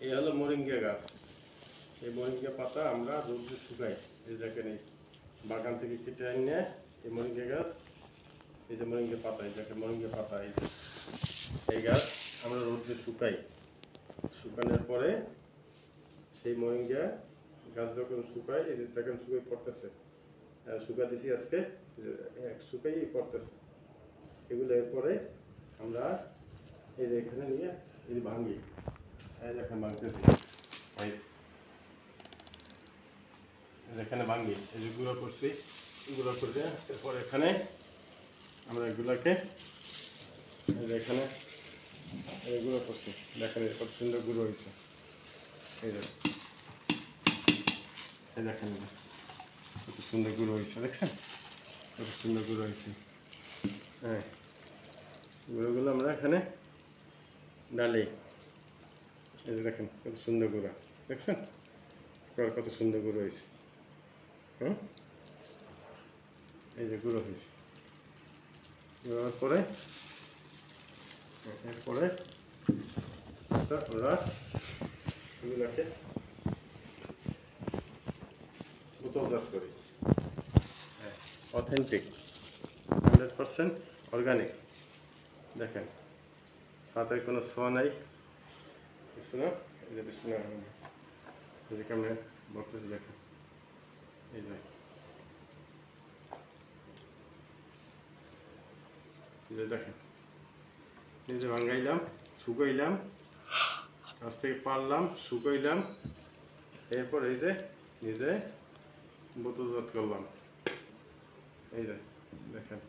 এই হলো মোরিঙ্গা গাছ। এই মোরিঙ্গা পাতা আমরা রোদে শুকাই। এই দেখেন, এই বাগান থেকে কেটে এনে এই মোরিঙ্গা গাছ, এই যে মোরিঙ্গা পাতা, এই দেখেন মোরিঙ্গা পাতা, এই গাছ আমরা রোদে শুকাই। শুকানোর পরে সেই মোরিঙ্গা গাছ যখন শুকায়, এই যে দেখেন শুকাই পড়তেছে, শুকা দিছি আজকে, শুকাই পড়তেছে। এগুলো এরপরে আমরা এই যে এখানে নিয়ে এই যে ভাঙি, এই দেখেন ভাঙতেছি, এখানে ভাঙি, এই যে গুঁড়ো করছি, গুঁড়ো করে এরপর এখানে আমরা এগুলোকে এখানে গুঁড়ো করছি। দেখেন কত সুন্দর গুঁড়ো হয়েছে। এই দেখেন কত সুন্দর গুঁড়ো হয়েছে, দেখছেন কত সুন্দর গুঁড়ো হয়েছে। হ্যাঁ, গুঁড়োগুলো আমরা এখানে ডালি। এই যে দেখেন কত সুন্দর গুঁড়া, দেখছেন কত সুন্দর গুঁড়ো হয়েছে। হ্যাঁ, এই যে গুঁড়ো হয়েছে। গুঁড়োর পরে এরপরে আমরা এগুলোকে বোতলজাত করি। Authentic 100% organic. দেখেন হাতে কোনো ছোঁয়া নাই, কিছু না। এই যে বিসমিল্লাহির রহমানির রহিম, এই যে কেমন বলতেছি দেখেন, এই যে দেখেন, নিজে ভাঙাইলাম, শুকাইলাম, গাছ থেকে পারলাম, শুকাইলাম, এরপর এই যে নিজে বোতলজাত করলাম। এই যে দেখেন,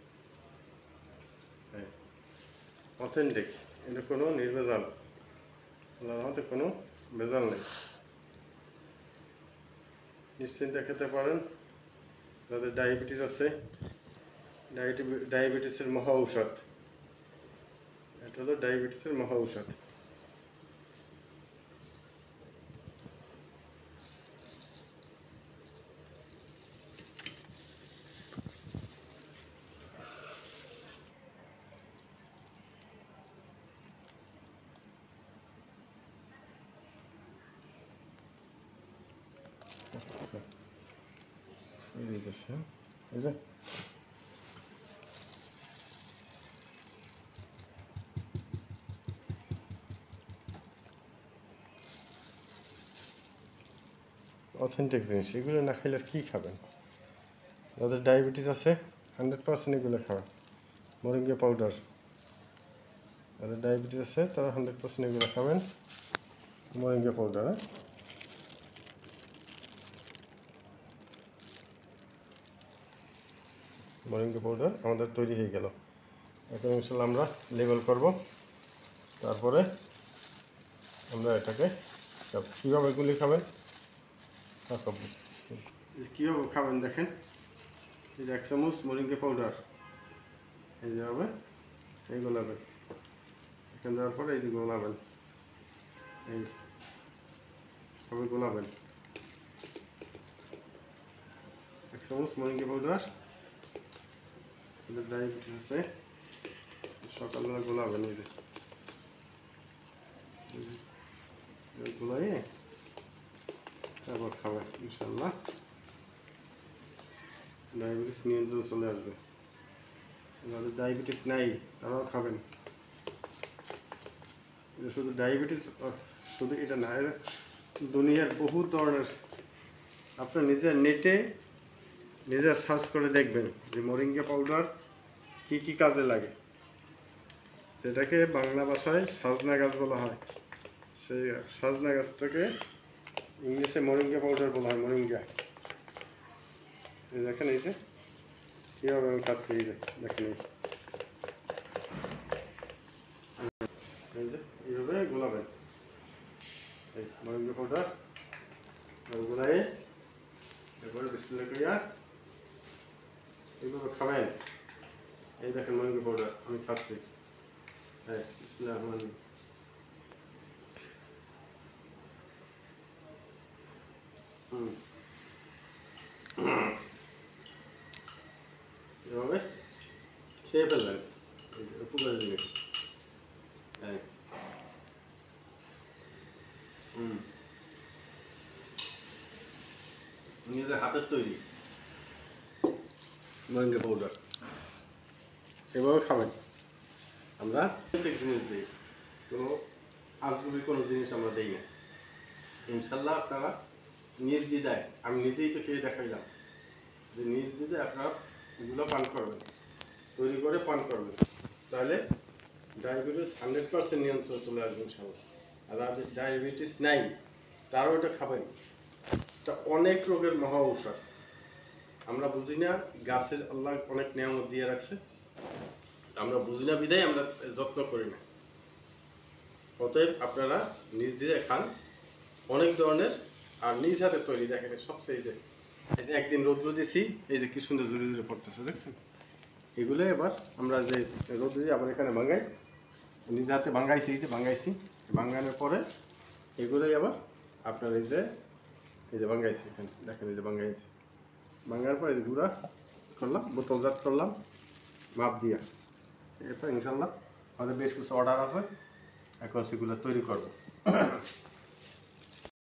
অথেন্টিক, এটা কোনো নির্ভেজাল, আল্লাহর রহমতে কোনো ভেজাল নেই। নিশ্চিন্তে খেতে পারেন। যাদের ডায়াবেটিস আছে, ডায়াবেটিসের মহা ঔষধ, এটা হলো ডায়াবেটিসের মহা ঔষধ। এই যে অথেন্টিক জিনিস, এগুলো না খাইলে আর কী খাবেন? যাদের ডায়াবেটিস আছে 100% এগুলো খাবেন। মোরিঙ্গা পাউডার, যাদের ডায়াবেটিস আছে তারা 100% এগুলো খাবেন। মোরিঙ্গা পাউডার, মোরিঙ্গা পাউডার আমাদের তৈরি হয়ে গেল। এখন ইনশাল্লাহ আমরা লেবেল করব, তারপরে আমরা এটাকে কীভাবে গুলি খাবেন কীভাবে খাবেন দেখেন। এই যে 1 চামচ মোরিঙ্গা পাউডার, এই যে হবে, এই গোলাবেন, এখানে দেওয়ার পরে এই যে গোলাবেন, এই সবাই গোলাবেন। 1 চামচ মোরিঙ্গা পাউডার, ডায়াবেটিস আছে সকালবেলা গোলাবেন, এই যে গোলাইয়ে তারপর খাবেন, ইনশাল্লাহ ডায়াবেটিস নিয়ন্ত্রণ চলে আসবে। যাদের ডায়াবেটিস নাই তারাও খাবেন। শুধু ডায়াবেটিস, শুধু এটা না, দুনিয়ার বহু ধরনের, আপনার নিজের নেটে নিজে সার্চ করে দেখবেন যে মোরিঙ্গা পাউডার কী কী কাজে লাগে। সেটাকে বাংলা ভাষায় সজনা গাছ বলা হয়। সেই সজনা গাছটাকে ইংলিশে মোরিঙ্গা পাউডার বলা হয়, মোরিঙ্গা। এই দেখেন, এই যে কীভাবে আমি খাচ্ছি, এই যে দেখেন, এই যে এইভাবে গোলাবেন এই মোরিঙ্গা পাউডার, গোলাই এরপরে বিসমিল্লাহ করিয়া এইভাবে খাবেন। এই দেখেন মোরিঙ্গা পাউডার আমি খাচ্ছি, হ্যাঁ বিসমিল্লাহির রহমানির রহিম। এভাবে খেয়ে ফেলবেন, উপকারী জিনিস। হ্যাঁ, নিজের হাতের তৈরি মোরিঙ্গা পাউডার এভাবে খাবেন। আমরা প্রত্যেক জিনিস দিই, কোনো আজগুবি কোনো জিনিস আমরা দিই না। ইনশাল্লাহ আপনারা নিজ দিদায়, আমি নিজেই তো খেয়ে দেখাইলাম যে নিজ দিদায় আপনারা এগুলো পান করবেন, তৈরি করে পান করবেন, তাহলে ডায়াবেটিস 100% নিয়ন্ত্রণ চলে আসবে ইনশাল্লাহ। আর ডায়াবেটিস নাই তারও এটা খাবেন, এটা অনেক রোগের মহা ঔষধ। আমরা বুঝি না, গাছের আল্লাহ অনেক নিয়ামত দিয়ে রাখছে, আমরা বুঝি না বিধায় আমরা যত্ন করি না। অতএব আপনারা নিজ দিয়ে খান অনেক ধরনের, আর নিজ হাতে তৈরি। দেখেন সবচেয়ে এই যে একদিন রৌদ্র দিয়েছি, এই যে কি সুন্দর জুড়ে জুড়ে পড়তেছে দেখছেন। এগুলো এবার আমরা যে রৌদ্র দিয়ে আবার এখানে ভাঙাই, নিজ হাতে ভাঙাইছি, এই যে ভাঙাইছি, ভাঙানোর পরে এগুলোই আবার আপনার এই যে ভাঙাইছি, এখানে দেখেন এই যে ভাঙাইছি, ভাঙার পরে গুঁড়া করলাম, বোতলজাত করলাম মাপ দিয়া। এরপর ইনশাল্লাহ আমাদের বেশ কিছু অর্ডার আছে, এখন সেগুলো তৈরি করবো।